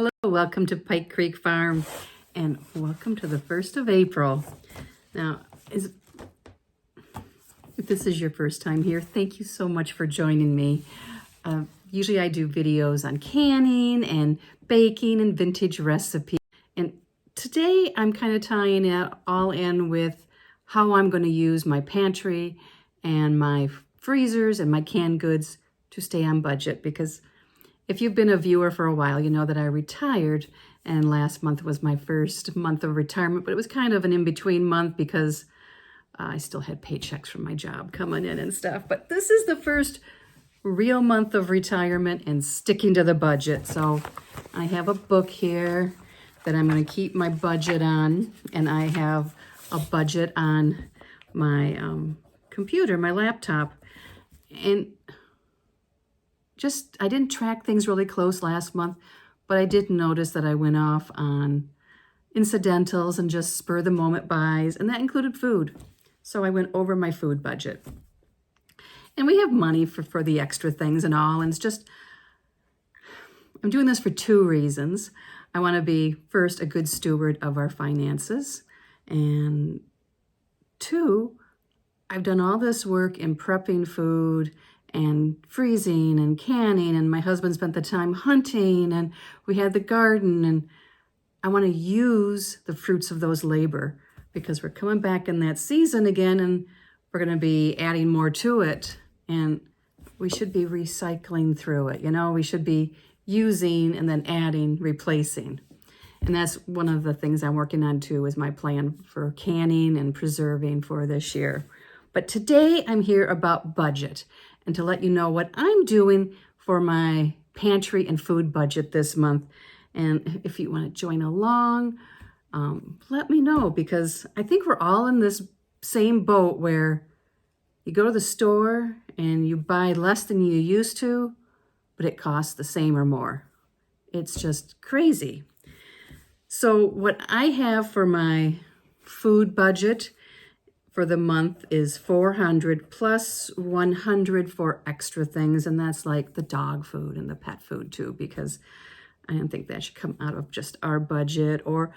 Hello, welcome to Pike Creek Farm and welcome to the 1st of April. Now, if this is your first time here, thank you so much for joining me. Usually I do videos on canning and baking and vintage recipes. And today I'm kind of tying it all in with how I'm going to use my pantry and my freezers and my canned goods to stay on budget, because if you've been a viewer for a while, you know that I retired, and last month was my first month of retirement, but it was kind of an in-between month because I still had paychecks from my job coming in and stuff. But this is the first real month of retirement and sticking to the budget. So I have a book here that I'm going to keep my budget on, and I have a budget on my computer, my laptop. And I didn't track things really close last month, but I did notice that I went off on incidentals and just spur the moment buys, and that included food. So I went over my food budget. And we have money for the extra things and all, and it's just, I'm doing this for two reasons. I want to be, first, a good steward of our finances, and two, I've done all this work in prepping food and freezing and canning, and my husband spent the time hunting, and we had the garden, and I want to use the fruits of those labor because we're coming back in that season again, and we're going to be adding more to it, and we should be recycling through it. You know, we should be using and then adding, replacing. And that's one of the things I'm working on too, is my plan for canning and preserving for this year. But today I'm here about budget, and to let you know what I'm doing for my pantry and food budget this month. And if you want to join along, let me know, because I think we're all in this same boat where you go to the store and you buy less than you used to, but it costs the same or more. It's just crazy. So what I have for my food budget for the month is $400 plus $100 for extra things, and that's like the dog food and the pet food too, because I don't think that should come out of just our budget, or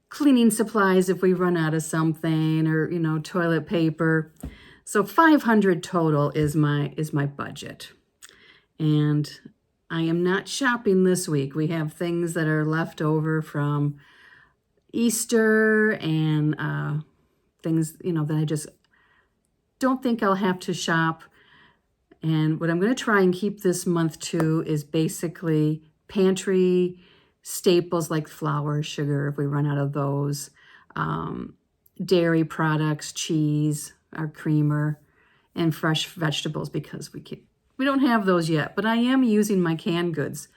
cleaning supplies if we run out of something, or toilet paper. So $500 total is my budget. And I am not shopping this week. We have things that are left over from Easter and things, that I just don't think I'll have to shop. And what I'm going to try and keep this month too is basically pantry staples like flour, sugar, if we run out of those, dairy products, cheese, our creamer, and fresh vegetables, because we don't have those yet, but I am using my canned goods.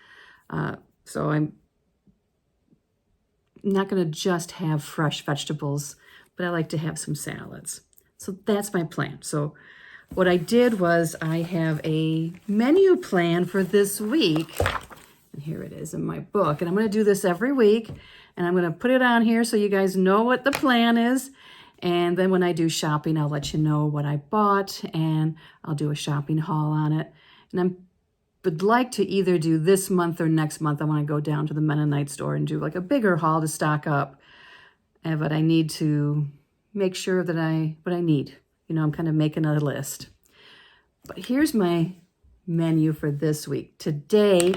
So I'm not going to just have fresh vegetables, but I like to have some salads. So that's my plan. So what I did was I have a menu plan for this week. And here it is in my book. And I'm going to do this every week. And I'm going to put it on here so you guys know what the plan is. And then when I do shopping, I'll let you know what I bought, and I'll do a shopping haul on it. And I would like to either do this month or next month. I want to go down to the Mennonite store and do like a bigger haul to stock up. But I need to make sure that what I need. I'm kind of making a list. But here's my menu for this week. Today,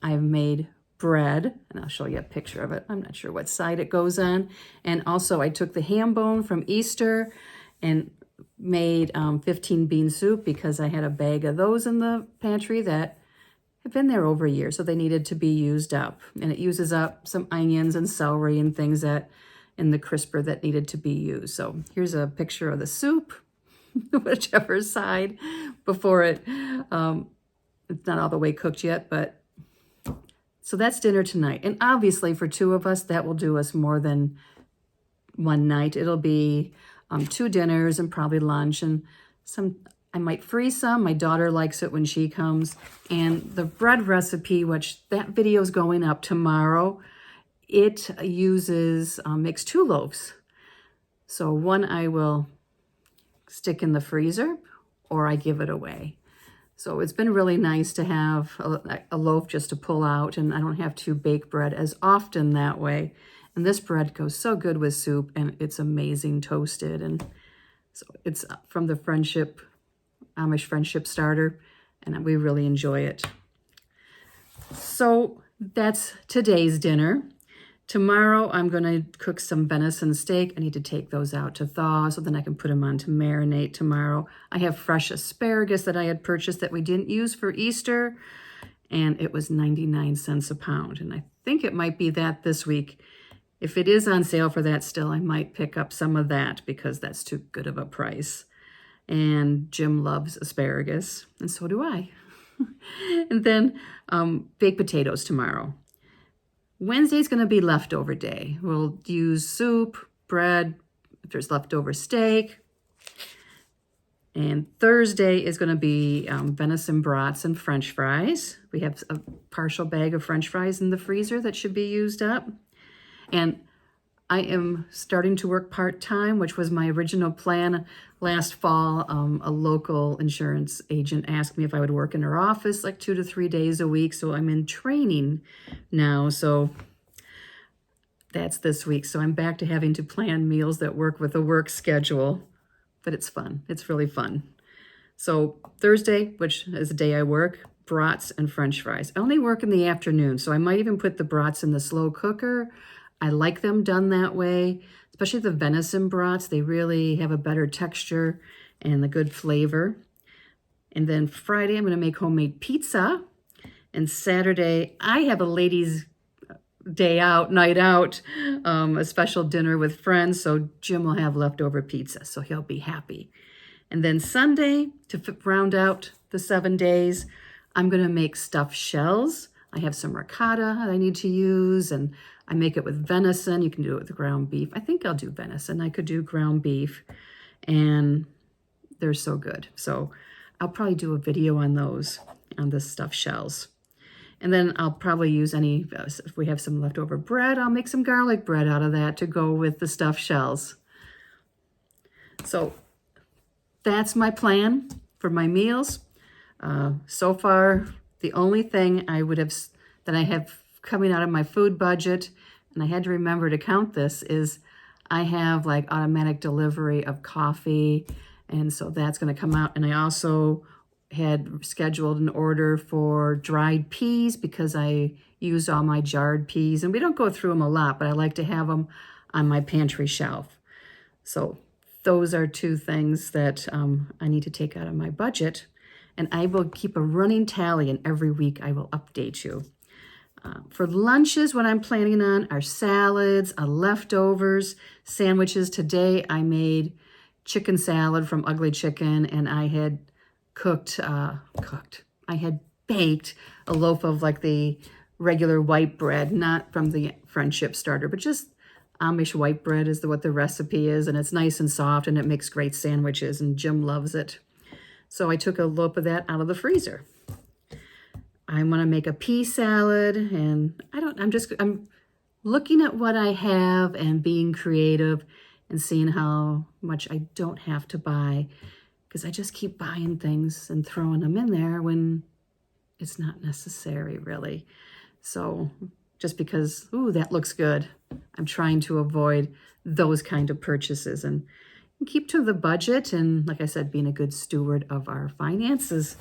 I've made bread, and I'll show you a picture of it. I'm not sure what side it goes on. And also, I took the ham bone from Easter and made 15 bean soup, because I had a bag of those in the pantry that have been there over a year, so they needed to be used up. And it uses up some onions and celery and things that in the crisper that needed to be used. So here's a picture of the soup, whichever side, before it's not all the way cooked yet, but so that's dinner tonight. And obviously for two of us, that will do us more than one night. It'll be 2 dinners and probably lunch, and I might freeze some. My daughter likes it when she comes. And the bread recipe, which that video is going up tomorrow, it makes 2 loaves. So one I will stick in the freezer, or I give it away. So it's been really nice to have a loaf just to pull out, and I don't have to bake bread as often that way. And this bread goes so good with soup, and it's amazing toasted. And so it's from the Amish Friendship Starter, and we really enjoy it. So that's today's dinner. Tomorrow I'm going to cook some venison steak. I need to take those out to thaw so then I can put them on to marinate tomorrow. I have fresh asparagus that I had purchased that we didn't use for Easter, and it was 99 cents a pound. And I think it might be that this week. If it is on sale for that still, I might pick up some of that because that's too good of a price. And Jim loves asparagus, and so do I. And then baked potatoes tomorrow. Wednesday's going to be leftover day. We'll use soup, bread, if there's leftover steak. And Thursday is going to be venison brats and French fries. We have a partial bag of French fries in the freezer that should be used up. And I am starting to work part-time, which was my original plan. Last fall, a local insurance agent asked me if I would work in her office like 2 to 3 days a week. So I'm in training now. So that's this week. So I'm back to having to plan meals that work with a work schedule. But it's fun. It's really fun. So Thursday, which is the day I work, brats and French fries. I only work in the afternoon, so I might even put the brats in the slow cooker. I like them done that way, especially the venison brats. They really have a better texture and a good flavor. And then Friday, I'm going to make homemade pizza. And Saturday, I have a ladies' night out, a special dinner with friends. So Jim will have leftover pizza, so he'll be happy. And then Sunday, to round out the 7 days, I'm going to make stuffed shells. I have some ricotta that I need to use, and I make it with venison. You can do it with ground beef. I think I'll do venison. I could do ground beef, and they're so good. So I'll probably do a video on those, on the stuffed shells. And then I'll probably use if we have some leftover bread, I'll make some garlic bread out of that to go with the stuffed shells. So that's my plan for my meals. So far, the only thing that I have coming out of my food budget, and I had to remember to count this, is I have like automatic delivery of coffee, and so that's going to come out. And I also had scheduled an order for dried peas because I use all my jarred peas, and we don't go through them a lot, but I like to have them on my pantry shelf. So those are 2 things that I need to take out of my budget, and I will keep a running tally, and every week I will update you. For lunches, what I'm planning on are salads, leftovers, sandwiches. Today I made chicken salad from Ugly Chicken, and I had I had baked a loaf of like the regular white bread, not from the Friendship Starter, but just Amish white bread is what the recipe is, and it's nice and soft, and it makes great sandwiches, and Jim loves it. So I took a loaf of that out of the freezer. I want to make a pea salad, and I'm looking at what I have and being creative and seeing how much I don't have to buy, because I just keep buying things and throwing them in there when it's not necessary, really. So just because, that looks good, I'm trying to avoid those kind of purchases and keep to the budget. And like I said, being a good steward of our finances.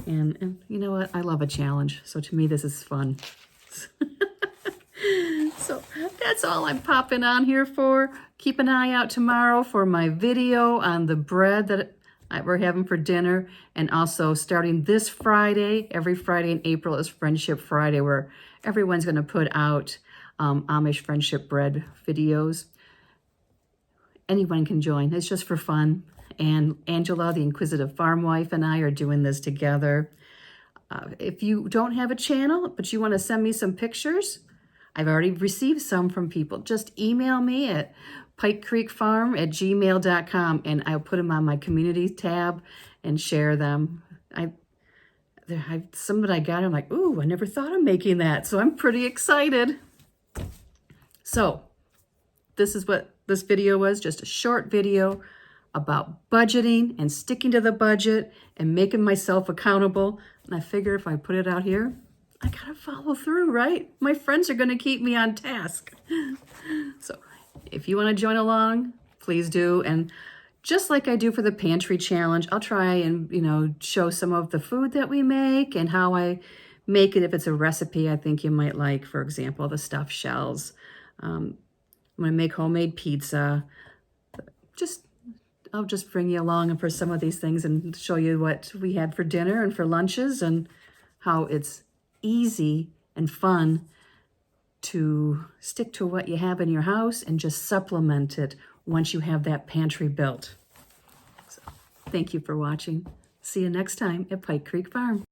And you know what? I love a challenge. So to me, this is fun. So that's all I'm popping on here for. Keep an eye out tomorrow for my video on the bread that we're having for dinner. And also starting this Friday, every Friday in April is Friendship Friday, where everyone's going to put out Amish friendship bread videos. Anyone can join. It's just for fun. And Angela, the inquisitive farm wife, and I are doing this together. If you don't have a channel, but you want to send me some pictures, I've already received some from people. Just email me at pikecreekfarm@gmail.com, and I'll put them on my community tab and share them. Some that I got, I'm like, ooh, I never thought of making that. So I'm pretty excited. So this is what this video was, just a short video about budgeting and sticking to the budget and making myself accountable. And I figure if I put it out here, I gotta follow through, right? My friends are gonna keep me on task. So if you wanna join along, please do. And just like I do for the pantry challenge, I'll try and, show some of the food that we make and how I make it if it's a recipe I think you might like. For example, the stuffed shells. I'm gonna make homemade pizza. I'll just bring you along for some of these things and show you what we had for dinner and for lunches and how it's easy and fun to stick to what you have in your house and just supplement it once you have that pantry built. So, thank you for watching. See you next time at Pike Creek Farm.